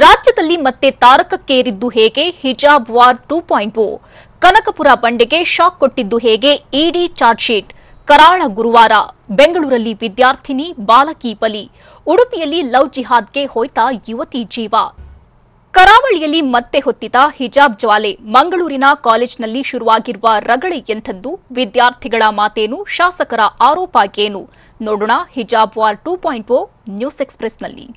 ರಾಜ್ಯದಲ್ಲಿ ಮತ್ತೆ ತಾರಕಕ್ಕೇರಿದ್ದು ಹೇಗೆ? ಹಿಜಾಬ್ ವಾರ್ 2.0 ಕನಕಪುರ ಬಂಡೆಗೆ ಶಾಕ್ ಕೊಟ್ಟಿದ್ದು ಹೇಗೆ? ಇಡಿ ಚಾರ್ಜ್ ಶೀಟ್. ಕರಾಳ ಗುರುವಾರ ಬೆಂಗಳೂರಲ್ಲಿ ವಿದ್ಯಾರ್ಥಿನಿ ಬಾಲಕಿ ಬಲಿ. ಉಡುಪಿಯಲ್ಲಿ ಲವ್ ಜಿಹಾದ್ಗೆ ಹೋಯ್ತಾ ಯುವತಿ ಜೀವ. ಕರಾವಳಿಯಲ್ಲಿ ಮತ್ತೆ ಹೊತ್ತಿತ ಹಿಜಾಬ್ ಜ್ವಾಲೆ. ಮಂಗಳೂರಿನ ಕಾಲೇಜಿನಲ್ಲಿ ಶುರುವಾಗಿರುವ ರಗಳೆ ಎಂಥದ್ದು? ವಿದ್ಯಾರ್ಥಿಗಳ ಮಾತೇನು? ಶಾಸಕರ ಆರೋಪ ಏನು? ನೋಡೋಣ ಹಿಜಾಬ್ ವಾರ್ 2.0 ನ್ಯೂಸ್ ಎಕ್ಸ್‌ಪ್ರೆಸ್‌ನಲ್ಲಿ.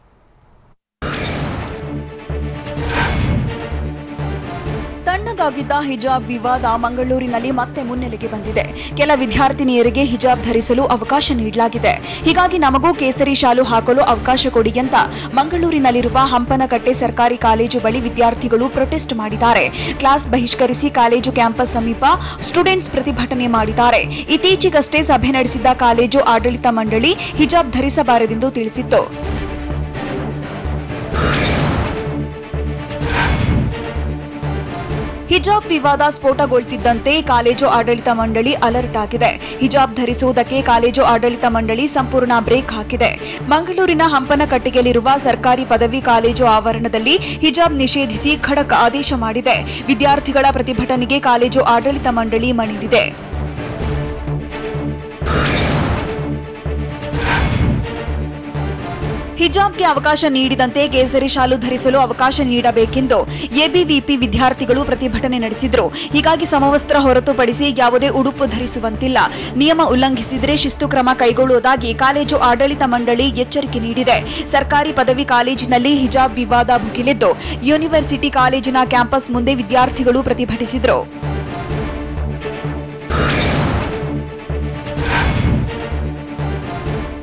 ತಣ್ಣಗಾಗಿದ್ದ ಹಿಜಾಬ್ ವಿವಾದ ಮಂಗಳೂರಿನಲ್ಲಿ ಮತ್ತೆ ಮುನ್ನೆಲೆಗೆ ಬಂದಿದೆ. ಕೆಲ ವಿದ್ಯಾರ್ಥಿನಿಯರಿಗೆ ಹಿಜಾಬ್ ಧರಿಸಲು ಅವಕಾಶ ನೀಡಲಾಗಿದೆ. ಹೀಗಾಗಿ ನಮಗೂ ಕೇಸರಿ ಶಾಲು ಹಾಕಲು ಅವಕಾಶ ಕೊಡಿ ಅಂತ ಮಂಗಳೂರಿನಲ್ಲಿರುವ ಹಂಪನಕಟ್ಟೆ ಸರ್ಕಾರಿ ಕಾಲೇಜು ಬಳಿ ವಿದ್ಯಾರ್ಥಿಗಳು ಪ್ರೊಟೆಸ್ಟ್ ಮಾಡಿದ್ದಾರೆ. ಕ್ಲಾಸ್ ಬಹಿಷ್ಕರಿಸಿ ಕಾಲೇಜು ಕ್ಯಾಂಪಸ್ ಸಮೀಪ ಸ್ಟೂಡೆಂಟ್ಸ್ ಪ್ರತಿಭಟನೆ ಮಾಡಿದ್ದಾರೆ. ಇತ್ತೀಚೆಗಷ್ಟೇ ಸಭೆ ನಡೆಸಿದ್ದ ಕಾಲೇಜು ಆಡಳಿತ ಮಂಡಳಿ ಹಿಜಾಬ್ ಧರಿಸಬಾರದೆಂದು ತಿಳಿಸಿತ್ತು. ಹಿಜಾಬ್ ವಿವಾದ ಸ್ಫೋಟಗೊಳ್ಳುತ್ತಿದ್ದಂತೆ ಕಾಲೇಜು ಆಡಳಿತ ಮಂಡಳಿ ಅಲರ್ಟ್ ಆಗಿದೆ. ಹಿಜಾಬ್ ಧರಿಸುವುದಕ್ಕೆ ಕಾಲೇಜು ಆಡಳಿತ ಮಂಡಳಿ ಸಂಪೂರ್ಣ ಬ್ರೇಕ್ ಹಾಕಿದೆ. ಮಂಗಳೂರಿನ ಹಂಪನಕಟ್ಟೆಯಲ್ಲಿರುವ ಸರ್ಕಾರಿ ಪದವಿ ಕಾಲೇಜು ಆವರಣದಲ್ಲಿ ಹಿಜಾಬ್ ನಿಷೇಧಿಸಿ ಖಡಕ್ ಆದೇಶ ಮಾಡಿದೆ. ವಿದ್ಯಾರ್ಥಿಗಳ ಪ್ರತಿಭಟನೆಗೆ ಕಾಲೇಜು ಆಡಳಿತ ಮಂಡಳಿ ಮಣಿದಿದೆ. ಹಿಜಾಬ್ಗೆ ಅವಕಾಶ ನೀಡಿದಂತೆ ಕೇಸರಿ ಶಾಲು ಧರಿಸಲು ಅವಕಾಶ ನೀಡಬೇಕೆಂದು ಎಬಿವಿಪಿ ವಿದ್ಯಾರ್ಥಿಗಳು ಪ್ರತಿಭಟನೆ ನಡೆಸಿದ್ರು. ಹೀಗಾಗಿ ಸಮವಸ್ತ್ರ ಹೊರತುಪಡಿಸಿ ಯಾವುದೇ ಉಡುಪು ಧರಿಸುವಂತಿಲ್ಲ. ನಿಯಮ ಉಲ್ಲಂಘಿಸಿದರೆ ಶಿಸ್ತು ಕ್ರಮ ಕೈಗೊಳ್ಳುವುದಾಗಿ ಕಾಲೇಜು ಆಡಳಿತ ಮಂಡಳಿ ಎಚ್ಚರಿಕೆ ನೀಡಿದೆ. ಸರ್ಕಾರಿ ಪದವಿ ಕಾಲೇಜಿನಲ್ಲಿ ಹಿಜಾಬ್ ವಿವಾದ ಭುಗಿಲಿದ್ದು ಯೂನಿವರ್ಸಿಟಿ ಕಾಲೇಜಿನ ಕ್ಯಾಂಪಸ್ ಮುಂದೆ ವಿದ್ಯಾರ್ಥಿಗಳು ಪ್ರತಿಭಟಿಸಿದರು.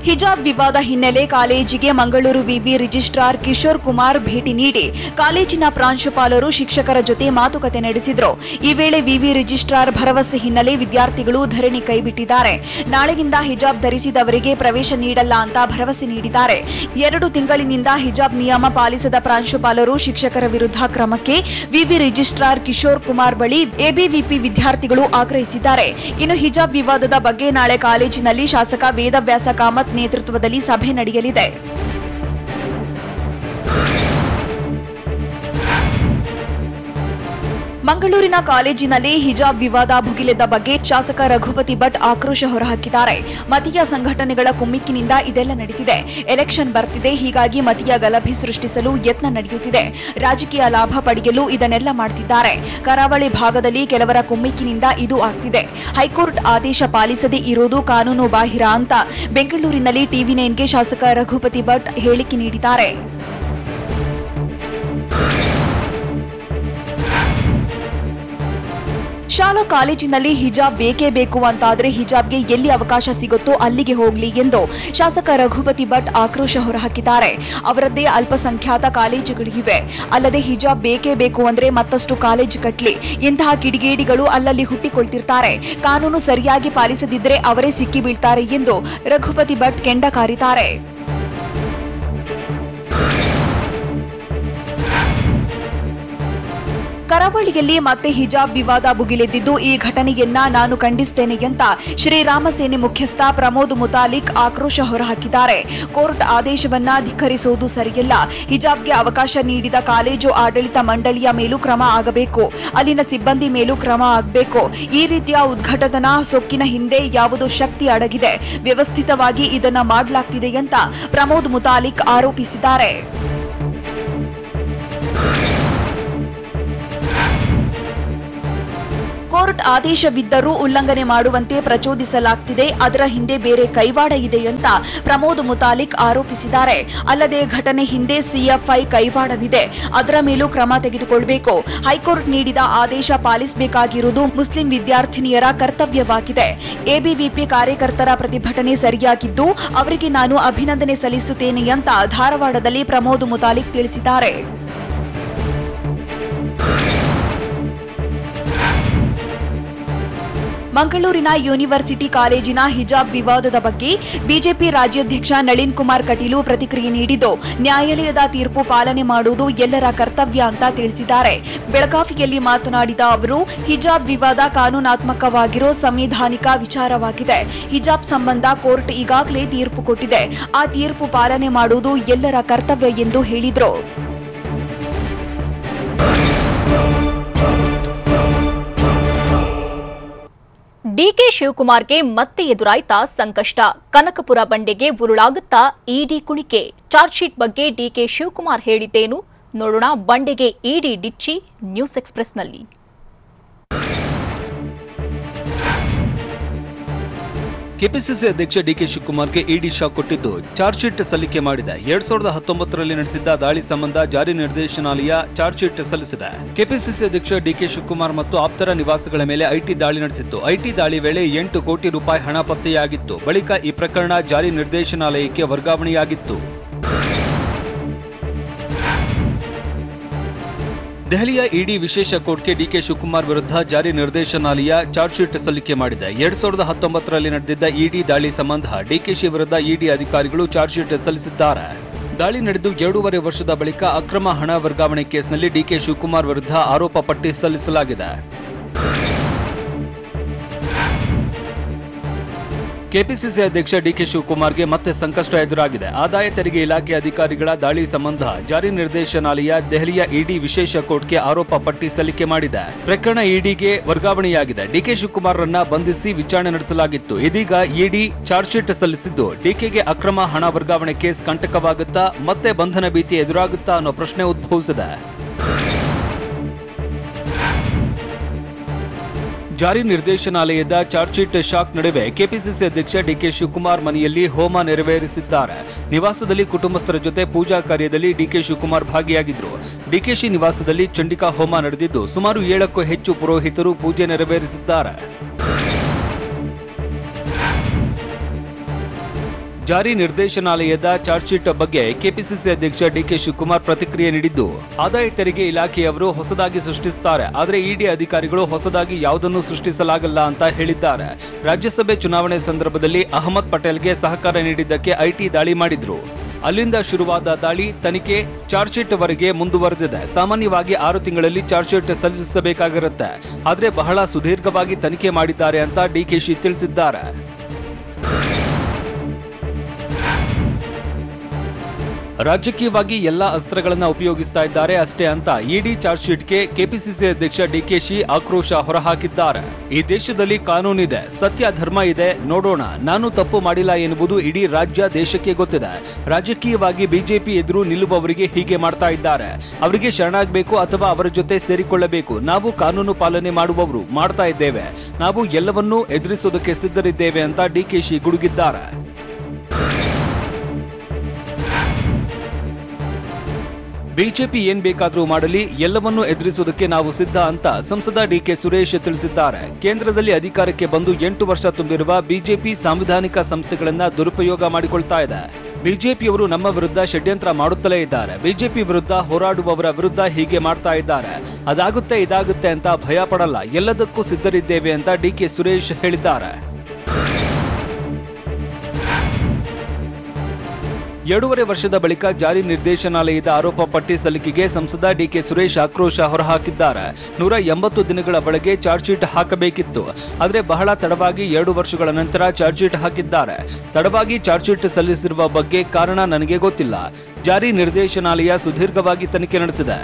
ಹಿಜಾಬ್ ವಿವಾದ ಹಿನ್ನೆಲೆ ಕಾಲೇಜಿಗೆ ಮಂಗಳೂರು ವಿವಿ ರಿಜಿಸ್ಟ್ರಾರ್ ಕಿಶೋರ್ ಕುಮಾರ್ ಭೇಟಿ ನೀಡಿ ಕಾಲೇಜಿನ ಪ್ರಾಂಶುಪಾಲರು ಶಿಕ್ಷಕರ ಜೊತೆ ಮಾತುಕತೆ ನಡೆಸಿದರು. ಈ ವೇಳೆ ವಿವಿ ರಿಜಿಸ್ಟ್ರಾರ್ ಭರವಸೆ ಹಿನ್ನೆಲೆ ವಿದ್ಯಾರ್ಥಿಗಳು ಧರಣಿ ಕೈಬಿಟ್ಟಿದ್ದಾರೆ. ನಾಳೆಯಿಂದ ಹಿಜಾಬ್ ಧರಿಸಿದವರಿಗೆ ಪ್ರವೇಶ ನೀಡಲ್ಲ ಅಂತ ಭರವಸೆ ನೀಡಿದ್ದಾರೆ. 2 ತಿಂಗಳಿನಿಂದ ಹಿಜಾಬ್ ನಿಯಮ ಪಾಲಿಸದ ಪ್ರಾಂಶುಪಾಲರು ಶಿಕ್ಷಕರ ವಿರುದ್ಧ ಕ್ರಮಕ್ಕೆ ವಿವಿ ರಿಜಿಸ್ಟ್ರಾರ್ ಕಿಶೋರ್ ಕುಮಾರ್ ಬಳಿ ಎಬಿವಿಪಿ ವಿದ್ಯಾರ್ಥಿಗಳು ಆಗ್ರಹಿಸಿದ್ದಾರೆ. ಇನ್ನು ಹಿಜಾಬ್ ವಿವಾದದ ಬಗ್ಗೆ ನಾಳೆ ಕಾಲೇಜಿನಲ್ಲಿ ಶಾಸಕ ವೇದವ್ಯಾಸ ಕಾಮತ್ ನೇತೃತ್ವದಲ್ಲಿ ಸಭೆ ನಡೆಯಲಿದೆ. ಮಂಗಳೂರಿನ ಕಾಲೇಜಿನಲ್ಲಿ ಹಿಜಾಬ್ ವಿವಾದ ಭುಗಿಲೆದ್ದ ಬಗ್ಗೆ ಶಾಸಕ ರಘುಪತಿ ಭಟ್ ಆಕ್ರೋಶ ಹೊರಹಾಕಿದ್ದಾರೆ. ಮತೀಯ ಸಂಘಟನೆಗಳ ಕುಮ್ಮಿಕ್ಕಿನಿಂದ ಇದೆಲ್ಲ ನಡೆದಿದೆ. ಎಲೆಕ್ಷನ್ ಬರ್ತಿದೆ, ಹೀಗಾಗಿ ಮತೀಯ ಗಲಭೆ ಸೃಷ್ಟಿಸಲು ಯತ್ನ ನಡೆಯುತ್ತಿದೆ. ರಾಜಕೀಯ ಲಾಭ ಪಡೆಯಲು ಇದನ್ನೆಲ್ಲ ಮಾಡ್ತಿದ್ದಾರೆ. ಕರಾವಳಿ ಭಾಗದಲ್ಲಿ ಕೆಲವರ ಕುಮ್ಮಿಕ್ಕಿನಿಂದ ಇದು ಆಗ್ತಿದೆ. ಹೈಕೋರ್ಟ್ ಆದೇಶ ಪಾಲಿಸದೇ ಇರೋದು ಕಾನೂನು ಬಾಹಿರ ಅಂತ ಬೆಂಗಳೂರಿನಲ್ಲಿ ಟಿವಿ9ಗೆ ಶಾಸಕ ರಘುಪತಿ ಭಟ್ ಹೇಳಿಕೆ ನೀಡಿದ್ದಾರೆ. ಶಾಲಾ ಕಾಲೇಜಿನಲ್ಲಿ ಹಿಜಾಬ್ ಬೇಕೇ ಬೇಕು ಅಂತಾದ್ರೆ ಹಿಜಾಬ್ಗೆ ಎಲ್ಲಿ ಅವಕಾಶ ಸಿಗುತ್ತೋ ಅಲ್ಲಿಗೆ ಹೋಗಲಿ ಎಂದು ಶಾಸಕ ರಘುಪತಿ ಭಟ್ ಆಕ್ರೋಶ ಹೊರಹಾಕಿದ್ದಾರೆ. ಅವರದ್ದೇ ಅಲ್ಪಸಂಖ್ಯಾತ ಕಾಲೇಜುಗಳಿವೆ. ಅಲ್ಲದೆ ಹಿಜಾಬ್ ಬೇಕೇ ಬೇಕು ಅಂದ್ರೆ ಮತ್ತಷ್ಟು ಕಾಲೇಜು ಕಟ್ಲಿ. ಇಂತಹ ಕಿಡಿಗೇಡಿಗಳು ಅಲ್ಲಲ್ಲಿ ಹುಟ್ಟಿಕೊಳ್ತಿರ್ತಾರೆ. ಕಾನೂನು ಸರಿಯಾಗಿ ಪಾಲಿಸದಿದ್ರೆ ಅವರೇ ಸಿಕ್ಕಿ ಬೀಳ್ತಾರೆ ಎಂದು ರಘುಪತಿ ಭಟ್ ಕೆಂಡ ಕಾರಿದ್ದಾರೆ. ಕರಾವಳಿಯಲ್ಲಿ ಮತ್ತೆ ಹಿಜಾಬ್ ವಿವಾದ ಭುಗಿಲೆದ್ದಿದ್ದು ಈ ಘಟನೆಯನ್ನ ನಾನು ಖಂಡಿಸುತ್ತೇನೆ ಅಂತ ಶ್ರೀರಾಮ ಸೇನೆ ಮುಖ್ಯಸ್ಥ ಪ್ರಮೋದ್ ಮುತಾಲಿಕ್ ಆಕ್ರೋಶ ಹೊರಹಾಕಿದ್ದಾರೆ. ಕೋರ್ಟ್ ಆದೇಶವನ್ನ ಧಿಕ್ಕರಿಸುವುದು ಸರಿಯಲ್ಲ. ಹಿಜಾಬ್ಗೆ ಅವಕಾಶ ನೀಡಿದ ಕಾಲೇಜು ಆಡಳಿತ ಮಂಡಳಿಯ ಮೇಲೂ ಕ್ರಮ ಆಗಬೇಕು. ಅಲ್ಲಿನ ಸಿಬ್ಬಂದಿ ಮೇಲೂ ಕ್ರಮ ಆಗಬೇಕು. ಈ ರೀತಿಯ ಉದ್ಘಾಟನಾ ಸೊಕ್ಕಿನ ಹಿಂದೆ ಯಾವುದೋ ಶಕ್ತಿ ಅಡಗಿದೆ. ವ್ಯವಸ್ಥಿತವಾಗಿ ಇದನ್ನ ಮಾಡಲಾಗ್ತಿದೆ ಅಂತ ಪ್ರಮೋದ್ ಮುತಾಲಿಕ್ ಆರೋಪಿಸಿದ್ದಾರೆ. ಕೋರ್ಟ್ ಆದೇಶವಿದ್ದರೂ ಉಲ್ಲಂಘನೆ ಮಾಡುವಂತೆ ಪ್ರಚೋದಿಸಲಾಗ್ತಿದೆ. ಅದರ ಹಿಂದೆ ಬೇರೆ ಕೈವಾಡ ಇದೆ ಅಂತ ಪ್ರಮೋದ್ ಮುತಾಲಿಕ್ ಆರೋಪಿಸಿದ್ದಾರೆ. ಅಲ್ಲದೆ ಘಟನೆ ಹಿಂದೆ ಸಿಎಫ್ಐ ಕೈವಾಡವಿದೆ. ಅದರ ಮೇಲೂ ಕ್ರಮ ತೆಗೆದುಕೊಳ್ಳಬೇಕು. ಹೈಕೋರ್ಟ್ ನೀಡಿದ ಆದೇಶ ಪಾಲಿಸಬೇಕಾಗಿರುವುದು ಮುಸ್ಲಿಂ ವಿದ್ಯಾರ್ಥಿನಿಯರ ಕರ್ತವ್ಯವಾಗಿದೆ. ಎಬಿವಿಪಿ ಕಾರ್ಯಕರ್ತರ ಪ್ರತಿಭಟನೆ ಸರಿಯಾಗಿದ್ದು ಅವರಿಗೆ ನಾನು ಅಭಿನಂದನೆ ಸಲ್ಲಿಸುತ್ತೇನೆ ಅಂತ ಧಾರವಾಡದಲ್ಲಿ ಪ್ರಮೋದ್ ಮುತಾಲಿಕ್ ತಿಳಿಸಿದ್ದಾರೆ. ಮಂಗಳೂರಿನ ಯೂನಿವರ್ಸಿಟಿ ಕಾಲೇಜಿನ ಹಿಜಾಬ್ ವಿವಾದದ ಬಗ್ಗೆ ಬಿಜೆಪಿ ರಾಜ್ಯಾಧ್ಯಕ್ಷ ನಳಿನ್ ಕುಮಾರ್ ಕಟೀಲು ಪ್ರತಿಕ್ರಿಯೆ ನೀಡಿದ್ದು, ನ್ಯಾಯಾಲಯದ ತೀರ್ಪು ಪಾಲನೆ ಮಾಡುವುದು ಎಲ್ಲರ ಕರ್ತವ್ಯ ಅಂತ ತಿಳಿಸಿದ್ದಾರೆ. ಬೆಳಗಾವಿಯಲ್ಲಿ ಮಾತನಾಡಿದ ಅವರು, ಹಿಜಾಬ್ ವಿವಾದ ಕಾನೂನಾತ್ಮಕವಾಗಿರೋ ಸಂವಿಧಾನಿಕ ವಿಚಾರವಾಗಿದೆ. ಹಿಜಾಬ್ ಸಂಬಂಧ ಕೋರ್ಟ್ ಈಗಾಗಲೇ ತೀರ್ಪು ಕೊಟ್ಟಿದೆ. ಆ ತೀರ್ಪು ಪಾಲನೆ ಮಾಡುವುದು ಎಲ್ಲರ ಕರ್ತವ್ಯ ಎಂದು ಹೇಳಿದರು. ಡಿಕೆ ಶಿವಕುಮಾರ್ಗೆ ಮತ್ತೆ ಎದುರಾಯ್ತಾ ಸಂಕಷ್ಟ. ಕನಕಪುರ ಬಂಡೆಗೆ ಉರುಳಾಗುತ್ತಾ ಇಡಿ ಕುಣಿಕೆ. ಚಾರ್ಜ್ ಶೀಟ್ ಬಗ್ಗೆ ಡಿಕೆ ಶಿವಕುಮಾರ್ ಹೇಳಿದ್ದೇನು ನೋಡೋಣ. ಬಂಡೆಗೆ ಇಡಿ ಡಿಚ್ಚಿ ನ್ಯೂಸ್ ಎಕ್ಸ್‌ಪ್ರೆಸ್‌ನಲ್ಲಿ. ಕೆಪಿಸಿಸಿ ಅಧ್ಯಕ್ಷ ಡಿಕೆ ಶಿವಕುಮಾರ್ಗೆ ಇಡಿ ಶಾಕ್ ಕೊಟ್ಟಿದ್ದು ಚಾರ್ಜ್ ಶೀಟ್ ಸಲ್ಲಿಕೆ ಮಾಡಿದೆ. 2019ರಲ್ಲಿ ನಡೆಸಿದ್ದ ದಾಳಿ ಸಂಬಂಧ ಜಾರಿ ನಿರ್ದೇಶನಾಲಯ ಚಾರ್ಜ್ ಶೀಟ್ ಸಲ್ಲಿಸಿದೆ. ಕೆಪಿಸಿಸಿ ಅಧ್ಯಕ್ಷ ಡಿಕೆ ಶಿವಕುಮಾರ್ ಮತ್ತು ಆಪ್ತರ ನಿವಾಸಗಳ ಮೇಲೆ ಐಟಿ ದಾಳಿ ನಡೆಸಿತ್ತು. ಐಟಿ ದಾಳಿ ವೇಳೆ 8 ಕೋಟಿ ರೂಪಾಯಿ ಹಣ ಪತ್ತೆಯಾಗಿತ್ತು. ಬಳಿಕ ಈ ಪ್ರಕರಣ ಜಾರಿ ನಿರ್ದೇಶನಾಲಯಕ್ಕೆ ವರ್ಗಾವಣೆಯಾಗಿತ್ತು. ದೆಹಲಿಯ ಇಡಿ ವಿಶೇಷ ಕೋರ್ಟ್ಗೆ ಡಿಕೆ ಶಿವಕುಮಾರ್ ವಿರುದ್ಧ ಜಾರಿ ನಿರ್ದೇಶನಾಲಯ ಚಾರ್ಜ್ ಶೀಟ್ ಸಲ್ಲಿಕೆ ಮಾಡಿದೆ. 2019ರಲ್ಲಿ ನಡೆದಿದ್ದ ಇಡಿ ದಾಳಿ ಸಂಬಂಧ ಡಿಕೆಶಿ ವಿರುದ್ಧ ಇಡಿ ಅಧಿಕಾರಿಗಳು ಚಾರ್ಜ್ ಶೀಟ್ ಸಲ್ಲಿಸಿದ್ದಾರೆ. ದಾಳಿ ನಡೆದು 2.5 ವರ್ಷದ ಬಳಿಕ ಅಕ್ರಮ ಹಣ ವರ್ಗಾವಣೆ ಕೇಸ್ನಲ್ಲಿ ಡಿಕೆ ಶಿವಕುಮಾರ್ ವಿರುದ್ಧ ಆರೋಪ ಪಟ್ಟಿ ಸಲ್ಲಿಸಲಾಗಿದೆ. ಕೆಪಿಸಿಸಿ ಅಧ್ಯಕ್ಷ ಡಿಕೆ ಶಿವಕುಮಾರ್ಗೆ ಮತ್ತೆ ಸಂಕಷ್ಟ ಎದುರಾಗಿದೆ. ಆದಾಯ ತೆರಿಗೆ ಇಲಾಖೆ ಅಧಿಕಾರಿಗಳ ದಾಳಿ ಸಂಬಂಧ ಜಾರಿ ನಿರ್ದೇಶನಾಲಯ ದೆಹಲಿಯ ಇಡಿ ವಿಶೇಷ ಕೋರ್ಟ್ಗೆ ಆರೋಪ ಪಟ್ಟಿ ಸಲ್ಲಿಕೆ ಮಾಡಿದೆ. ಪ್ರಕರಣ ಇಡಿಗೆ ವರ್ಗಾವಣೆಯಾಗಿದೆ. ಡಿಕೆ ಶಿವಕುಮಾರ್ರನ್ನ ಬಂಧಿಸಿ ವಿಚಾರಣೆ ನಡೆಸಲಾಗಿತ್ತು. ಇದೀಗ ಇಡಿ ಚಾರ್ಜ್ ಶೀಟ್ ಸಲ್ಲಿಸಿದ್ದು ಡಿಕೆಗೆ ಅಕ್ರಮ ಹಣ ವರ್ಗಾವಣೆ ಕೇಸ್ ಕಂಟಕವಾಗುತ್ತಾ, ಮತ್ತೆ ಬಂಧನ ಭೀತಿ ಎದುರಾಗುತ್ತಾ ಅನ್ನೋ ಪ್ರಶ್ನೆ ಉದ್ಭವಿಸಿದೆ. ಜಾರಿ ನಿರ್ದೇಶನಾಲಯದ ಚಾರ್ಜ್ ಶೀಟ್ ಶಾಕ್ ನಡುವೆ ಕೆಪಿಸಿಸಿ ಅಧ್ಯಕ್ಷ ಡಿಕೆ ಶಿವಕುಮಾರ್ ಮನೆಯಲ್ಲಿ ಹೋಮ ನೆರವೇರಿಸಿದ್ದಾರೆ. ನಿವಾಸದಲ್ಲಿ ಕುಟುಂಬಸ್ಥರ ಜೊತೆ ಪೂಜಾ ಕಾರ್ಯದಲ್ಲಿ ಡಿಕೆ ಶಿವಕುಮಾರ್ ಭಾಗಿಯಾಗಿದ್ದರು. ಡಿಕೆಶಿ ನಿವಾಸದಲ್ಲಿ ಚಂಡಿಕಾ ಹೋಮ ನಡೆದಿದ್ದು ಸುಮಾರು 7ಕ್ಕೂ ಹೆಚ್ಚು ಪುರೋಹಿತರು ಪೂಜೆ ನೆರವೇರಿಸಿದ್ದಾರೆ. ಜಾರಿ ನಿರ್ದೇಶನಾಲಯದ ಚಾರ್ಜ್ ಶೀಟ್ ಬಗ್ಗೆ ಕೆಪಿಸಿಸಿ ಅಧ್ಯಕ್ಷ ಡಿಕೆ ಶಿವಕುಮಾರ್ ಪ್ರತಿಕ್ರಿಯೆ ನೀಡಿದ್ದು, ಆದಾಯ ತೆರಿಗೆ ಇಲಾಖೆಯವರು ಹೊಸದಾಗಿ ಸೃಷ್ಟಿಸುತ್ತಾರೆ, ಆದರೆ ಇಡಿ ಅಧಿಕಾರಿಗಳು ಹೊಸದಾಗಿ ಯಾವುದನ್ನು ಸೃಷ್ಟಿಸಲಾಗಲ್ಲ ಅಂತ ಹೇಳಿದ್ದಾರೆ. ರಾಜ್ಯಸಭೆ ಚುನಾವಣೆ ಸಂದರ್ಭದಲ್ಲಿ ಅಹಮದ್ ಪಟೇಲ್ಗೆ ಸಹಕಾರ ನೀಡಿದ್ದಕ್ಕೆ ಐಟಿ ದಾಳಿ ಮಾಡಿದ್ರು. ಅಲ್ಲಿಂದ ಶುರುವಾದ ದಾಳಿ ತನಿಖೆ ಚಾರ್ಜ್ ಶೀಟ್ ವರೆಗೆ ಮುಂದುವರೆದಿದೆ. ಸಾಮಾನ್ಯವಾಗಿ 6 ತಿಂಗಳಲ್ಲಿ ಚಾರ್ಜ್ ಶೀಟ್ ಸಲ್ಲಿಸಬೇಕಾಗಿರುತ್ತೆ, ಆದರೆ ಬಹಳ ಸುದೀರ್ಘವಾಗಿ ತನಿಖೆ ಮಾಡಿದ್ದಾರೆ ಅಂತ ಡಿಕೆಶಿ ತಿಳಿಸಿದ್ದಾರೆ. ರಾಜಕೀಯವಾಗಿ ಎಲ್ಲಾ ಅಸ್ತ್ರಗಳನ್ನ ಉಪಯೋಗಿಸ್ತಾ ಇದ್ದಾರೆ ಅಷ್ಟೇ ಅಂತ ಇಡಿ ಚಾರ್ಜ್ ಶೀಟ್ಗೆ ಕೆಪಿಸಿಸಿ ಅಧ್ಯಕ್ಷ ಡಿಕೆಶಿ ಆಕ್ರೋಶ ಹೊರಹಾಕಿದ್ದಾರೆ. ಈ ದೇಶದಲ್ಲಿ ಕಾನೂನಿದೆ, ಸತ್ಯ ಧರ್ಮ ಇದೆ, ನೋಡೋಣ. ನಾನು ತಪ್ಪು ಮಾಡಿಲ್ಲ ಎನ್ನುವುದು ಇಡೀ ರಾಜ್ಯ ದೇಶಕ್ಕೆ ಗೊತ್ತಿದೆ. ರಾಜಕೀಯವಾಗಿ ಬಿಜೆಪಿ ಎದುರು ನಿಲ್ಲುವವರಿಗೆ ಹೀಗೆ ಮಾಡ್ತಾ ಇದ್ದಾರೆ. ಅವರಿಗೆ ಶರಣಾಗಬೇಕು ಅಥವಾ ಅವರ ಜೊತೆ ಸೇರಿಕೊಳ್ಳಬೇಕು. ನಾವು ಕಾನೂನು ಪಾಲನೆ ಮಾಡುವವರು, ಮಾಡ್ತಾ ಇದ್ದೇವೆ. ನಾವು ಎಲ್ಲವನ್ನೂ ಎದುರಿಸೋದಕ್ಕೆ ಸಿದ್ಧರಿದ್ದೇವೆ ಅಂತ ಡಿಕೆಶಿ ಗುಡುಗಿದ್ದಾರೆ. ಬಿಜೆಪಿ ಏನ್ ಬೇಕಾದರೂ ಮಾಡಲಿ, ಎಲ್ಲವನ್ನೂ ಎದುರಿಸುವುದಕ್ಕೆ ನಾವು ಸಿದ್ಧ ಅಂತ ಸಂಸದ ಡಿಕೆ ಸುರೇಶ್ ತಿಳಿಸಿದ್ದಾರೆ. ಕೇಂದ್ರದಲ್ಲಿ ಅಧಿಕಾರಕ್ಕೆ ಬಂದು 8 ವರ್ಷ ತುಂಬಿರುವ ಬಿಜೆಪಿ ಸಾಂವಿಧಾನಿಕ ಸಂಸ್ಥೆಗಳನ್ನ ದುರುಪಯೋಗ ಮಾಡಿಕೊಳ್ತಾ ಇದೆ. ಬಿಜೆಪಿಯವರು ನಮ್ಮ ವಿರುದ್ಧ ಷಡ್ಯಂತ್ರ ಮಾಡುತ್ತಲೇ ಇದ್ದಾರೆ. ಬಿಜೆಪಿ ವಿರುದ್ಧ ಹೋರಾಡುವವರ ವಿರುದ್ಧ ಹೀಗೆ ಮಾಡ್ತಾ ಇದ್ದಾರೆ. ಅದಾಗುತ್ತೆ ಇದಾಗುತ್ತೆ ಅಂತ ಭಯ ಪಡಲ್ಲ, ಎಲ್ಲದಕ್ಕೂ ಸಿದ್ಧರಿದ್ದೇವೆ ಅಂತ ಡಿಕೆ ಸುರೇಶ್ ಹೇಳಿದ್ದಾರೆ. 2.5 ವರ್ಷದ ಬಳಿಕ ಜಾರಿ ನಿರ್ದೇಶನಾಲಯದ ಆರೋಪ ಪಟ್ಟಿ ಸಲ್ಲಿಕೆಗೆ ಸಂಸದ ಡಿಕೆ ಸುರೇಶ್ ಆಕ್ರೋಶ ಹೊರಹಾಕಿದ್ದಾರೆ. 180 ದಿನಗಳ ಒಳಗೆ ಚಾರ್ಜ್ ಶೀಟ್ ಹಾಕಬೇಕಿತ್ತು, ಆದರೆ ಬಹಳ ತಡವಾಗಿ 2 ವರ್ಷಗಳ ನಂತರ ಚಾರ್ಜ್ ಶೀಟ್ ಹಾಕಿದ್ದಾರೆ. ತಡವಾಗಿ ಚಾರ್ಜ್ ಶೀಟ್ ಸಲ್ಲಿಸಿರುವ ಬಗ್ಗೆ ಕಾರಣ ನನಗೆ ಗೊತ್ತಿಲ್ಲ. ಜಾರಿ ನಿರ್ದೇಶನಾಲಯ ಸುದೀರ್ಘವಾಗಿ ತನಿಖೆ ನಡೆಸಿದೆ.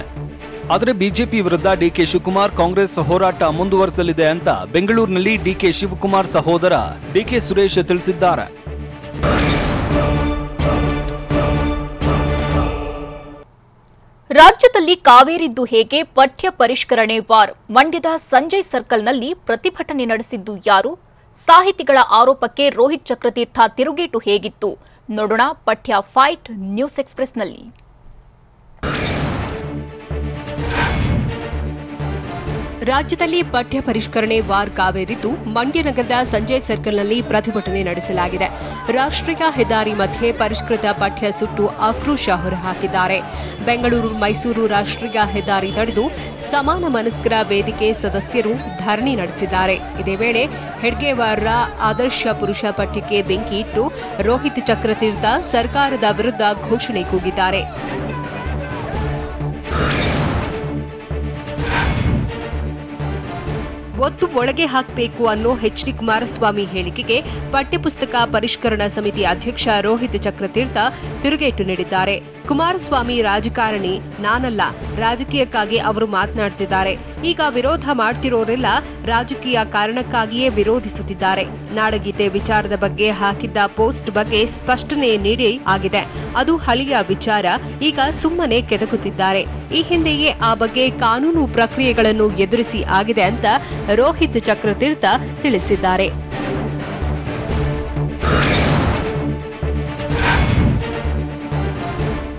ಆದರೆ ಬಿಜೆಪಿ ವಿರುದ್ಧ ಡಿಕೆ ಶಿವಕುಮಾರ್ ಕಾಂಗ್ರೆಸ್ ಹೋರಾಟ ಮುಂದುವರಿಸಲಿದೆ ಅಂತ ಬೆಂಗಳೂರಿನಲ್ಲಿ ಡಿಕೆ ಶಿವಕುಮಾರ್ ಸಹೋದರ ಡಿಕೆ ಸುರೇಶ್ ತಿಳಿಸಿದ್ದಾರೆ. ರಾಜ್ಯದಲ್ಲಿ ಕಾವೇರಿದ್ದು ಹೇಗೆ? ಪಠ್ಯ ಪರಿಷ್ಕರಣೆ ವಾರ್. ಮಂಡ್ಯದ ಸಂಜಯ್ ಸರ್ಕಲ್ನಲ್ಲಿ ಪ್ರತಿಭಟನೆ ನಡೆಸಿದ್ದು ಯಾರು? ಸಾಹಿತಿಗಳ ಆರೋಪಕ್ಕೆ ರೋಹಿತ್ ಚಕ್ರತೀರ್ಥ ತಿರುಗೇಟು ಹೇಗಿತ್ತು ನೋಡೋಣ. ಪಠ್ಯ ಫೈಟ್ ನ್ಯೂಸ್ ಎಕ್ಸ್‌ಪ್ರೆಸ್‌ನಲ್ಲಿ. ರಾಜ್ಯದಲ್ಲಿ ಪಠ್ಯ ಪರಿಷ್ಕರಣೆ ವಾರ್ ಕಾವೇರಿದ್ದು ಮಂಡ್ಯ ನಗರದ ಸಂಜಯ್ ಸರ್ಕಲ್ನಲ್ಲಿ ಪ್ರತಿಭಟನೆ ನಡೆಸಲಾಗಿದೆ. ರಾಷ್ಟ್ರೀಯ ಹೆದ್ದಾರಿ ಮಧ್ಯೆ ಪರಿಷ್ಕೃತ ಪಠ್ಯ ಸುಟ್ಟು ಆಕ್ರೋಶ ಹೊರಹಾಕಿದ್ದಾರೆ. ಬೆಂಗಳೂರು ಮೈಸೂರು ರಾಷ್ಟ್ರೀಯ ಹೆದ್ದಾರಿ ತಡೆದು ಸಮಾನ ಮನಸ್ಕರ ವೇದಿಕೆ ಸದಸ್ಯರು ಧರಣಿ ನಡೆಸಿದ್ದಾರೆ. ಇದೇ ವೇಳೆ ಹೆಡ್ಗೇವಾರ್ರ ಆದರ್ಶ ಪುರುಷ ಪಠ್ಯಕ್ಕೆ ಬೆಂಕಿ ಇಟ್ಟು ರೋಹಿತ್ ಚಕ್ರತೀರ್ಥ ಸರ್ಕಾರದ ವಿರುದ್ಧ ಘೋಷಣೆ ಕೂಗಿದ್ದಾರೆ. ಒತ್ತು ಒಳಗೆ ಹಾಕಬೇಕು ಅನ್ನೋ ಎಚ್.ಡಿ. ಕುಮಾರಸ್ವಾಮಿ ಹೇಳಿಕೆಗೆ ಪಠ್ಯಪುಸ್ತಕ ಪರಿಷ್ಕರಣಾ ಸಮಿತಿ ಅಧ್ಯಕ್ಷ ರೋಹಿತ್ ಚಕ್ರತೀರ್ಥ ತಿರುಗೇಟು ನೀಡಿದ್ದಾರೆ. ಕುಮಾರಸ್ವಾಮಿ ರಾಜಕಾರಣಿ, ನಾನಲ್ಲ, ರಾಜಕೀಯಕ್ಕಾಗಿ ಅವರು ಮಾತನಾಡುತ್ತಿದ್ದಾರೆ. ಈಗ ವಿರೋಧ ಮಾಡ್ತಿರೋರೆಲ್ಲ ರಾಜಕೀಯ ಕಾರಣಕ್ಕಾಗಿಯೇ ವಿರೋಧಿಸುತ್ತಿದ್ದಾರೆ. ನಾಡಗೀತೆ ವಿಚಾರದ ಬಗ್ಗೆ ಹಾಕಿದ್ದ ಪೋಸ್ಟ್ ಬಗ್ಗೆ ಸ್ಪಷ್ಟನೆ ನೀಡಿ ಆಗಿದೆ. ಅದು ಹಳೆಯ ವಿಚಾರ, ಈಗ ಸುಮ್ಮನೆ ಕೆದಕುತ್ತಿದ್ದಾರೆ. ಈ ಹಿಂದೆಯೇ ಆ ಬಗ್ಗೆ ಕಾನೂನು ಪ್ರಕ್ರಿಯೆಗಳನ್ನು ಎದುರಿಸಿ ಆಗಿದೆ ಅಂತ ರೋಹಿತ್ ಚಕ್ರತೀರ್ಥ ತಿಳಿಸಿದ್ದಾರೆ.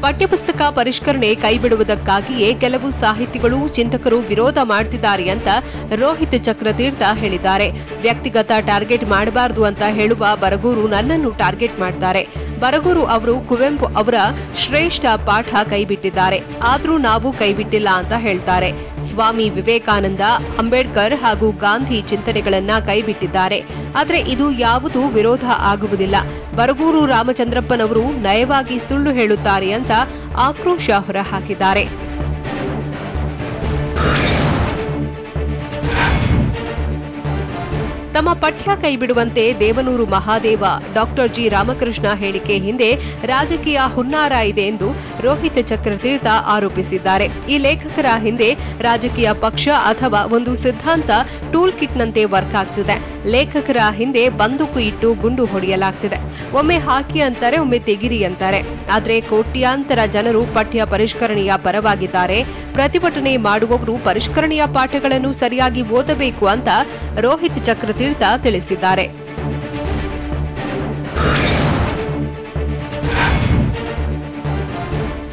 ಪಠ್ಯಪುಸ್ತಕ ಪರಿಷ್ಕರಣೆ ಕೈಬಿಡುವುದಕ್ಕಾಗಿಯೇ ಕೆಲವು ಸಾಹಿತಿಗಳು, ಚಿಂತಕರು ವಿರೋಧ ಮಾಡ್ತಿದ್ದಾರೆ ಅಂತ ರೋಹಿತ್ ಚಕ್ರತೀರ್ಥ ಹೇಳಿದ್ದಾರೆ. ವ್ಯಕ್ತಿಗತ ಟಾರ್ಗೆಟ್ ಮಾಡಬಾರದು ಅಂತ ಹೇಳುವ ಬರಗೂರು ನನ್ನನ್ನು ಟಾರ್ಗೆಟ್ ಮಾಡ್ತಾರೆ. ಬರಗೂರು ಅವರು ಕುವೆಂಪು ಅವರ ಶ್ರೇಷ್ಠ ಪಾಠ ಕೈಬಿಟ್ಟಿದ್ದಾರೆ, ಆದ್ರೂ ನಾವು ಕೈಬಿಟ್ಟಿಲ್ಲ ಅಂತ ಹೇಳ್ತಾರೆ. ಸ್ವಾಮಿ ವಿವೇಕಾನಂದ, ಅಂಬೇಡ್ಕರ್ ಹಾಗೂ ಗಾಂಧಿ ಚಿಂತನೆಗಳನ್ನ ಕೈಬಿಟ್ಟಿದ್ದಾರೆ. ಆದ್ರೆ ಇದು ಯಾವುದೂ ವಿರೋಧ ಆಗುವುದಿಲ್ಲ. ಬರಗೂರು ರಾಮಚಂದ್ರಪ್ಪನವರು ನಯವಾಗಿ ಸುಳ್ಳು ಹೇಳುತ್ತಾರೆ ಅಂತ ಆಕ್ರೋಶ ಹೊರಹಾಕಿದ್ದಾರೆ. ತಮ್ಮ ಪಠ್ಯ ಕೈಬಿಡುವಂತೆ ದೇವನೂರು ಮಹಾದೇವ, ಡಾಕ್ಟರ್ ಜಿ ರಾಮಕೃಷ್ಣ ಹೇಳಿಕೆ ಹಿಂದೆ ರಾಜಕೀಯ ಹುನ್ನಾರ ಇದೆ ಎಂದು ರೋಹಿತ್ ಚಕ್ರತೀರ್ಥ ಆರೋಪಿಸಿದ್ದಾರೆ. ಈ ಲೇಖಕರ ಹಿಂದೆ ರಾಜಕೀಯ ಪಕ್ಷ ಅಥವಾ ಒಂದು ಸಿದ್ಧಾಂತ ಟೂಲ್ ಕಿಟ್ನಂತೆ ವರ್ಕ್ ಆಗ್ತಿದೆ. ಲೇಖಕರ ಹಿಂದೆ ಬಂದೂಕು ಇಟ್ಟು ಗುಂಡು ಹೊಡೆಯಲಾಗ್ತಿದೆ. ಒಮ್ಮೆ ಹಾಕಿ ಅಂತಾರೆ, ಒಮ್ಮೆ ತೆಗಿರಿ ಅಂತಾರೆ. ಆದ್ರೆ ಕೋಟ್ಯಾಂತರ ಜನರು ಪಠ್ಯ ಪರಿಷ್ಕರಣೆಯ ಪರವಾಗಿದ್ದಾರೆ. ಪ್ರತಿಭಟನೆ ಮಾಡುವವರು ಪರಿಷ್ಕರಣೆಯ ಪಾಠಗಳನ್ನು ಸರಿಯಾಗಿ ಓದಬೇಕು ಅಂತ ರೋಹಿತ್ ಚಕ್ರತೀರ್ಥ ತಿಳಿಸಿದ್ದಾರೆ.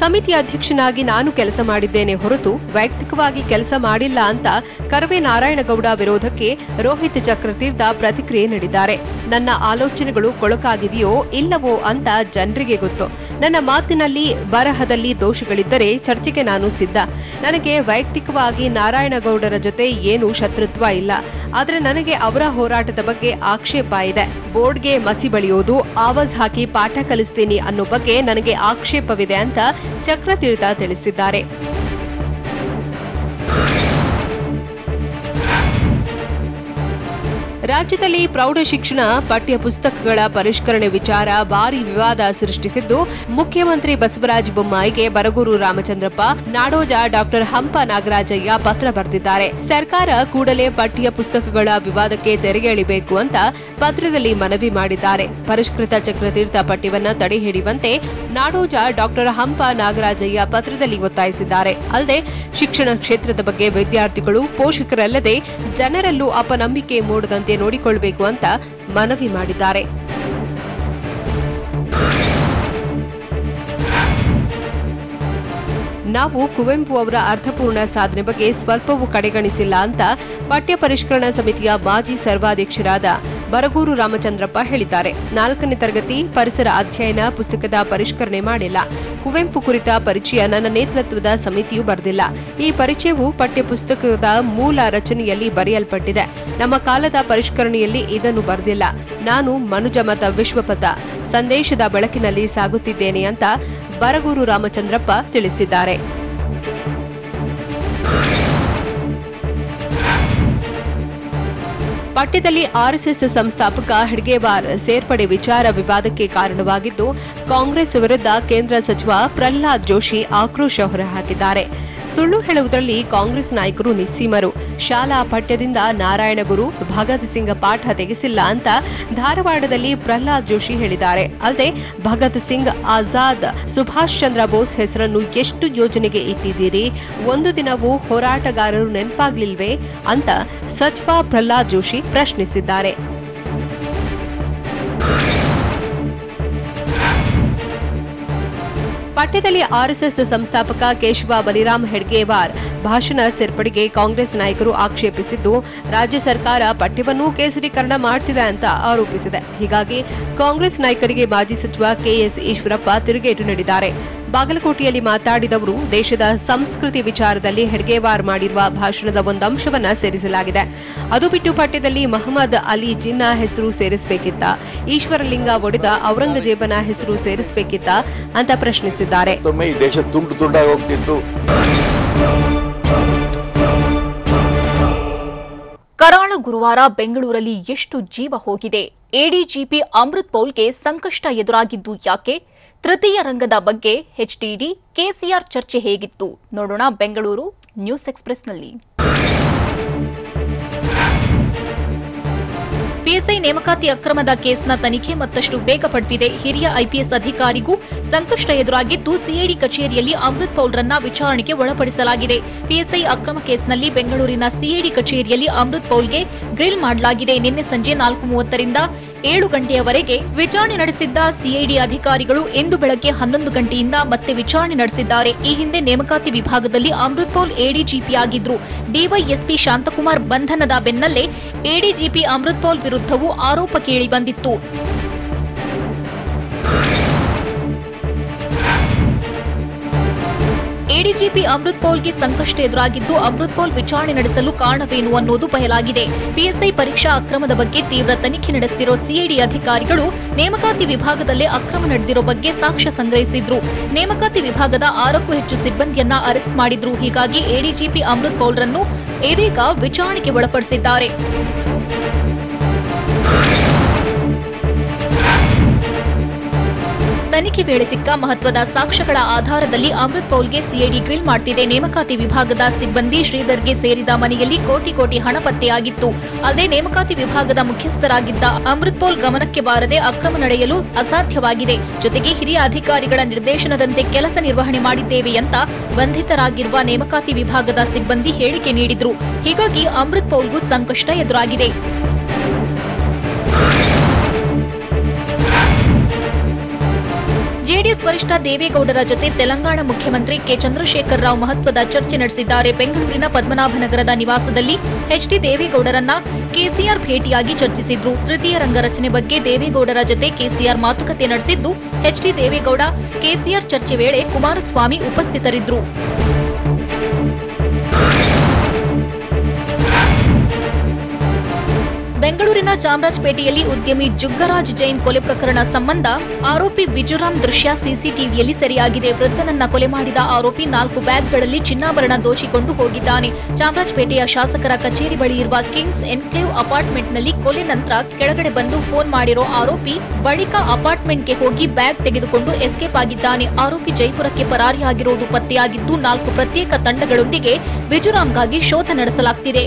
ಸಮಿತಿ ಅಧ್ಯಕ್ಷನಾಗಿ ನಾನು ಕೆಲಸ ಮಾಡಿದ್ದೇನೆ ಹೊರತು ವೈಯಕ್ತಿಕವಾಗಿ ಕೆಲಸ ಮಾಡಿಲ್ಲ ಅಂತ ಕರವೇ ನಾರಾಯಣಗೌಡ ವಿರೋಧಕ್ಕೆ ರೋಹಿತ್ ಚಕ್ರತೀರ್ಥ ಪ್ರತಿಕ್ರಿಯೆ ನೀಡಿದ್ದಾರೆ. ನನ್ನ ಆಲೋಚನೆಗಳು ಕೊಳಕಾಗಿದೆಯೋ ಇಲ್ಲವೋ ಅಂತ ಜನರಿಗೆ ಗೊತ್ತು. ನನ್ನ ಮಾತಿನಲ್ಲಿ, ಬರಹದಲ್ಲಿ ದೋಷಗಳಿದ್ದರೆ ಚರ್ಚೆಗೆ ನಾನು ಸಿದ್ಧ. ನನಗೆ ವೈಯಕ್ತಿಕವಾಗಿ ನಾರಾಯಣಗೌಡರ ಜೊತೆ ಏನೂ ಶತ್ರುತ್ವ ಇಲ್ಲ. ಆದರೆ ನನಗೆ ಅವರ ಹೋರಾಟದ ಬಗ್ಗೆ ಆಕ್ಷೇಪ ಇದೆ. ಬೋರ್ಡ್ಗೆ ಮಸಿ ಬಳಿಯೋದು, ಆವಾಜ್ ಹಾಕಿ ಪಾಠ ಕಲಿಸ್ತೀನಿ ಅನ್ನೋ ಬಗ್ಗೆ ನನಗೆ ಆಕ್ಷೇಪವಿದೆ ಅಂತ ಚಕ್ರತೀರ್ಥ ತಿಳಿಸಿದ್ದಾರೆ. ರಾಜ್ಯದಲ್ಲಿ ಪ್ರೌಢಶಿಕ್ಷಣ ಪಠ್ಯ ಪುಸ್ತಕಗಳ ಪರಿಷ್ಕರಣೆ ವಿಚಾರ ಭಾರಿ ವಿವಾದ ಸೃಷ್ಟಿಸಿದ್ದು, ಮುಖ್ಯಮಂತ್ರಿ ಬಸವರಾಜ ಬೊಮ್ಮಾಯಿಗೆ ಬರಗೂರು ರಾಮಚಂದ್ರಪ್ಪ, ನಾಡೋಜ ಡಾಕ್ಟರ್ ಹಂಪ ನಾಗರಾಜಯ್ಯ ಪತ್ರ ಬರೆದಿದ್ದಾರೆ. ಸರ್ಕಾರ ಕೂಡಲೇ ಪಠ್ಯ ಪುಸ್ತಕಗಳ ವಿವಾದಕ್ಕೆ ತೆರೆ ಎಳಿಬೇಕು ಅಂತ ಪತ್ರದಲ್ಲಿ ಮನವಿ ಮಾಡಿದ್ದಾರೆ. ಪರಿಷ್ಕೃತ ಚಕ್ರತೀರ್ಥ ಪಠ್ಯವನ್ನ ತಡೆ ಹಿಡಿಯುವಂತೆ ನಾಡೋಜ ಡಾಕ್ಟರ್ ಹಂಪ ನಾಗರಾಜಯ್ಯ ಪತ್ರದಲ್ಲಿ ಒತ್ತಾಯಿಸಿದ್ದಾರೆ. ಅಲ್ಲದೆ ಶಿಕ್ಷಣ ಕ್ಷೇತ್ರದ ಬಗ್ಗೆ ವಿದ್ಯಾರ್ಥಿಗಳು, ಪೋಷಕರಲ್ಲದೆ ಜನರಲ್ಲೂ ಅಪನಂಬಿಕೆ ಮೂಡದಂತೆ ನೋಡಿಕೊಳ್ಳಬೇಕು ಅಂತ ಮನವಿ ಮಾಡಿದ್ದಾರೆ. ನಾವು ಕುವೆಂಪು ಅವರ ಅರ್ಥಪೂರ್ಣ ಸಾಧನೆ ಬಗ್ಗೆ ಸ್ವಲ್ಪವೂ ಕಡೆಗಣಿಸಿಲ್ಲ ಅಂತ ಪಠ್ಯ ಪರಿಷ್ಕರಣಾ ಸಮಿತಿಯ ಮಾಜಿ ಸರ್ವಾಧ್ಯಕ್ಷರಾದ ಬರಗೂರು ರಾಮಚಂದ್ರಪ್ಪ ಹೇಳಿದ್ದಾರೆ. 4ನೇ ತರಗತಿ ಪರಿಸರ ಅಧ್ಯಯನ ಪುಸ್ತಕದ ಪರಿಷ್ಕರಣೆ ಮಾಡಿಲ್ಲ. ಕುವೆಂಪು ಕುರಿತ ಪರಿಚಯ ನನ್ನ ನೇತೃತ್ವದ ಸಮಿತಿಯು ಬರೆದಿಲ್ಲ. ಈ ಪರಿಚಯವು ಪಠ್ಯ ಪುಸ್ತಕದ ಮೂಲ ರಚನೆಯಲ್ಲಿ ಬರೆಯಲ್ಪಟ್ಟಿದೆ. ನಮ್ಮ ಕಾಲದ ಪರಿಷ್ಕರಣೆಯಲ್ಲಿ ಇದನ್ನು ಬರೆದಿಲ್ಲ. ನಾನು ಮನುಜಮತ ವಿಶ್ವಪಥ ಸಂದೇಶದ ಬೆಳಕಿನಲ್ಲಿ ಸಾಗುತ್ತಿದ್ದೇನೆ ಅಂತ ಬರಗೂರು ರಾಮಚಂದ್ರಪ್ಪ ತಿಳಿಸಿದ್ದಾರೆ. ಪಠ್ಯದಲ್ಲಿ ಆರ್ಎಸ್ಎಸ್ ಸಂಸ್ಥಾಪಕ ಹೆಡ್ಗೇವಾರ್ ಸೇರ್ಪಡೆ ವಿಚಾರ ವಿವಾದಕ್ಕೆ ಕಾರಣವಾಗಿದ್ದು, ಕಾಂಗ್ರೆಸ್ ವಿರುದ್ಧ ಕೇಂದ್ರ ಸಚಿವ ಪ್ರಹ್ಲಾದ್ ಜೋಶಿ ಆಕ್ರೋಶ ಹೊರಹಾಕಿದ್ದಾರೆ. ಸುಳ್ಳು ಹೇಳುವುದರಲ್ಲಿ ಕಾಂಗ್ರೆಸ್ ನಾಯಕರು ನಿಸ್ಸೀಮರು. ಶಾಲಾ ಪಠ್ಯದಿಂದ ನಾರಾಯಣಗುರು, ಭಗತ್ ಸಿಂಗ್ ಪಾಠ ತೆಗೆಸಿಲ್ಲ ಅಂತ ಧಾರವಾಡದಲ್ಲಿ ಪ್ರಹ್ಲಾದ್ ಜೋಶಿ ಹೇಳಿದ್ದಾರೆ. ಅಲ್ಲದೆ ಭಗತ್ ಸಿಂಗ್, ಆಜಾದ್, ಸುಭಾಷ್ ಚಂದ್ರ ಬೋಸ್ ಹೆಸರನ್ನು ಎಷ್ಟು ಯೋಜನೆಗೆ ಇಟ್ಟಿದ್ದೀರಿ? ಒಂದು ದಿನವೂ ಹೋರಾಟಗಾರರು ನೆನಪಾಗ್ಲಿಲ್ವೇ ಅಂತ ಸಚಿವ ಪ್ರಹ್ಲಾದ್ ಜೋಶಿ ಪ್ರಶ್ನಿಸಿದ್ದಾರೆ. ಪಠ್ಯದಲ್ಲಿ ಆರ್ಎಸ್ಎಸ್ ಸಂಸ್ಥಾಪಕ ಕೇಶವ ಬಲಿರಾಮ್ ಹೆಡ್ಗೇವಾರ್ ಭಾಷಣ ಸೇರ್ಪಡೆಗೆ ಕಾಂಗ್ರೆಸ್ ನಾಯಕರು ಆಕ್ಷೇಪಿಸಿದ್ದು, ರಾಜ್ಯ ಸರ್ಕಾರ ಪಠ್ಯವನ್ನು ಕೇಸರೀಕರಣ ಮಾಡ್ತಿದೆ ಅಂತ ಆರೋಪಿಸಿದೆ. ಹೀಗಾಗಿ ಕಾಂಗ್ರೆಸ್ ನಾಯಕರಿಗೆ ಮಾಜಿ ಸಚಿವ ಕೆಎಸ್ ಈಶ್ವರಪ್ಪ ತಿರುಗೇಟು ನೀಡಿದ್ದಾರೆ. ಬಾಗಲಕೋಟೆಯಲ್ಲಿ ಮಾತಾಡಿದವರು, ದೇಶದ ಸಂಸ್ಕೃತಿ ವಿಚಾರದಲ್ಲಿ ಹೆಡ್ಗೇವಾರ್ ಮಾಡಿರುವ ಭಾಷಣದ ಒಂದಂಶವನ್ನ ಸೇರಿಸಲಾಗಿದೆ. ಅದು ಬಿಟ್ಟು ಪಠ್ಯದಲ್ಲಿ ಮಹಮ್ಮದ್ ಅಲಿ ಜಿನ್ನಾ ಹೆಸರು ಸೇರಿಸಬೇಕಿತ್ತ, ಈಶ್ವರಲಿಂಗ ಒಡೆದ ಔರಂಗಜೇಬನ ಹೆಸರು ಸೇರಿಸಬೇಕಿತ್ತ ಅಂತ ಪ್ರಶ್ನಿಸಿದ್ದಾರೆ. ದೇಶ ತುಂಡು ತುಂಡಾಗಿ ಹೋಗ್ತಿತ್ತು. ಕರಾಳ ಗುರುವಾರ ಬೆಂಗಳೂರಲ್ಲಿ ಎಷ್ಟು ಜೀವ ಹೋಗಿದೆ? ಎಡಿಜಿಪಿ ಅಮೃತ್ ಪೌಲ್ಗೆ ಸಂಕಷ್ಟ ಎದುರಾಗಿದ್ದು ಯಾಕೆ? ತೃತೀಯ ರಂಗದ ಬಗ್ಗೆ ಎಚ್ಡಿಡಿ, ಕೆಸಿಆರ್ ಚರ್ಚೆ ಹೇಗಿತ್ತು? ನೋಡೋಣ ಬೆಂಗಳೂರು ನ್ಯೂಸ್ ಎಕ್ಸ್‌ಪ್ರೆಸ್‌ನಲ್ಲಿ. ಪಿಎಸ್ಐ ನೇಮಕಾತಿ ಅಕ್ರಮದ ಕೇಸ್ನ ತನಿಖೆ ಮತ್ತಷ್ಟು ವೇಗ ಪಡೆದಿದೆ. ಹಿರಿಯ ಐಪಿಎಸ್ ಅಧಿಕಾರಿಗೂ ಸಂಕಷ್ಟ ಎದುರಾಗಿದ್ದು ಸಿಐಡಿ ಕಚೇರಿಯಲ್ಲಿ ಅಮೃತ್ ಪೌಲ್ರನ್ನ ವಿಚಾರಣೆಗೆ ಒಳಪಡಿಸಲಾಗಿದೆ. ಪಿಎಸ್ಐ ಅಕ್ರಮ ಕೇಸ್ನಲ್ಲಿ ಬೆಂಗಳೂರಿನ ಸಿಐಡಿ ಕಚೇರಿಯಲ್ಲಿ ಅಮೃತ್ ಪೌಲ್ಗೆ ಗ್ರಿಲ್ ಮಾಡಲಾಗಿದೆ. ನಿನ್ನೆ ಸಂಜೆ 4:30 ರಿಂದ 7 ಗಂಟೆಯವರೆಗೆ ವಿಚಾರಣೆ ನಡೆಸಿದ್ದ ಸಿಐಡಿ ಅಧಿಕಾರಿಗಳು ಇಂದು ಬೆಳಗ್ಗೆ 11 ಗಂಟೆಯಿಂದ ಮತ್ತೆ ವಿಚಾರಣೆ ನಡೆಸಿದ್ದಾರೆ. ಈ ಹಿಂದೆ ನೇಮಕಾತಿ ವಿಭಾಗದಲ್ಲಿ ಅಮೃತ್ ಪೌಲ್ ಎಡಿಜಿಪಿ ಆಗಿದ್ರು. ಡಿವೈಎಸ್ಪಿ ಶಾಂತಕುಮಾರ್ ಬಂಧನದ ಬೆನ್ನಲ್ಲೇ ಎಡಿಜಿಪಿ ಅಮೃತ್ ಪೌಲ್ ವಿರುದ್ಧವೂ ಆರೋಪ ಕೇಳಿ ಬಂದಿತ್ತು. ಎಡಿಜಿಪಿ ಅಮೃತ್ ಪೌಲ್ಗೆ ಸಂಕಷ್ಟ ಎದುರಾಗಿದ್ದು ಅಮೃತ್ ಪೌಲ್ ವಿಚಾರಣೆ ನಡೆಸಲು ಕಾರಣವೇನು ಅನ್ನೋದು ಬಯಲಾಗಿದೆ. ಪಿಎಸ್ಐ ಪರೀಕ್ಷಾ ಅಕ್ರಮದ ಬಗ್ಗೆ ತೀವ್ರ ತನಿಖೆ ನಡೆಸುತ್ತಿರೋ ಸಿಐಡಿ ಅಧಿಕಾರಿಗಳು ನೇಮಕಾತಿ ವಿಭಾಗದಲ್ಲೇ ಅಕ್ರಮ ನಡೆದಿರೋ ಬಗ್ಗೆ ಸಾಕ್ಷ್ಯ ಸಂಗ್ರಹಿಸಿದ್ರು. ನೇಮಕಾತಿ ವಿಭಾಗದ 6ಕ್ಕೂ ಹೆಚ್ಚು ಸಿಬ್ಬಂದಿಯನ್ನ ಅರೆಸ್ಟ್ ಮಾಡಿದ್ರು. ಹೀಗಾಗಿ ಎಡಿಜಿಪಿ ಅಮೃತ್ ಪೌಲ್ರನ್ನು ಇದೀಗ ವಿಚಾರಣೆಗೆ ಒಳಪಡಿಸಿದ್ದಾರೆ. ತನಿಖೆ ವೇಳೆ ಸಿಕ್ಕ ಮಹತ್ವದ ಸಾಕ್ಷ್ಯಗಳ ಆಧಾರದಲ್ಲಿ ಅಮೃತ್ ಪೌಲ್ಗೆ ಸಿಐಡಿ ಗ್ರಿಲ್ ಮಾಡುತ್ತಿದೆ. ನೇಮಕಾತಿ ವಿಭಾಗದ ಸಿಬ್ಬಂದಿ ಶ್ರೀಧರ್ಗೆ ಸೇರಿದ ಮನೆಯಲ್ಲಿ ಕೋಟಿ ಹಣ ಪತ್ತೆಯಾಗಿತ್ತು. ಅಲ್ಲದೆ ನೇಮಕಾತಿ ವಿಭಾಗದ ಮುಖ್ಯಸ್ಥರಾಗಿದ್ದ ಅಮೃತ್ ಪೌಲ್ ಗಮನಕ್ಕೆ ಬಾರದೆ ಅಕ್ರಮ ನಡೆಯಲು ಅಸಾಧ್ಯವಾಗಿದೆ. ಜೊತೆಗೆ ಹಿರಿಯ ಅಧಿಕಾರಿಗಳ ನಿರ್ದೇಶನದಂತೆ ಕೆಲಸ ನಿರ್ವಹಣೆ ಮಾಡಿದ್ದೇವೆ ಅಂತ ಬಂಧಿತರಾಗಿರುವ ನೇಮಕಾತಿ ವಿಭಾಗದ ಸಿಬ್ಬಂದಿ ಹೇಳಿಕೆ ನೀಡಿದ್ರು. ಹೀಗಾಗಿ ಅಮೃತ್ ಪೌಲ್ಗೂ ಸಂಕಷ್ಟ ಎದುರಾಗಿದೆ. ಜೆಡಿಎಸ್ ವರಿಷ್ಠ ದೇವೇಗೌಡರ ಜೊತೆ ತೆಲಂಗಾಣ ಮುಖ್ಯಮಂತ್ರಿ ಕೆ. ಚಂದ್ರಶೇಖರ್ ರಾವ್ ಮಹತ್ವದ ಚರ್ಚೆ ನಡೆಸಿದ್ದಾರೆ. ಬೆಂಗಳೂರಿನ ಪದ್ಮನಾಭನಗರದ ನಿವಾಸದಲ್ಲಿ ಎಚ್ಡಿ ದೇವೇಗೌಡರನ್ನ ಕೆಸಿಆರ್ ಭೇಟಿಯಾಗಿ ಚರ್ಚಿಸಿದ್ರು. ತೃತೀಯ ರಂಗ ರಚನೆ ಬಗ್ಗೆ ದೇವೇಗೌಡರ ಜೊತೆ ಕೆಸಿಆರ್ ಮಾತುಕತೆ ನಡೆಸಿದ್ದು, ಎಚ್ಡಿ ದೇವೇಗೌಡ ಕೆಸಿಆರ್ ಚರ್ಚೆ ವೇಳೆ ಕುಮಾರಸ್ವಾಮಿ ಉಪಸ್ಥಿತರಿದ್ದರು. ಬೆಂಗಳೂರಿನ ಚಾಮರಾಜಪೇಟೆಯಲ್ಲಿ ಉದ್ಯಮಿ ಜುಗ್ಗರಾಜ್ ಜೈನ್ ಕೊಲೆ ಪ್ರಕರಣ ಸಂಬಂಧ ಆರೋಪಿ ಬಿಜುರಾಮ್ ದೃಶ್ಯ ಸಿಸಿಟಿವಿಯಲ್ಲಿ ಸೆರೆಯಾಗಿದೆ. ವೃದ್ಧನನ್ನ ಕೊಲೆ ಮಾಡಿದ ಆರೋಪಿ 4 ಬ್ಯಾಗ್ಗಳಲ್ಲಿ ಚಿನ್ನಾಭರಣ ದೋಚಿಕೊಂಡು ಹೋಗಿದ್ದಾನೆ. ಚಾಮರಾಜಪೇಟೆಯ ಶಾಸಕರ ಕಚೇರಿ ಬಳಿ ಇರುವ ಕಿಂಗ್ಸ್ ಎನ್ಕ್ಲೇವ್ ಅಪಾರ್ಟ್ಮೆಂಟ್ನಲ್ಲಿ ಕೊಲೆ ನಂತರ ಕೆಳಗಡೆ ಬಂದು ಫೋನ್ ಮಾಡಿರೋ ಆರೋಪಿ ಬಳಿಕ ಅಪಾರ್ಟ್ಮೆಂಟ್ಗೆ ಹೋಗಿ ಬ್ಯಾಗ್ ತೆಗೆದುಕೊಂಡು ಎಸ್ಕೇಪ್ ಆಗಿದ್ದಾನೆ. ಆರೋಪಿ ಜೈಪುರಕ್ಕೆ ಪರಾರಿಯಾಗಿರುವುದು ಪತ್ತೆಯಾಗಿದ್ದು 4 ಪ್ರತ್ಯೇಕ ತಂಡಗಳೊಂದಿಗೆ ಬಿಜುರಾಮ್ಗಾಗಿ ಶೋಧ ನಡೆಸಲಾಗುತ್ತಿದೆ.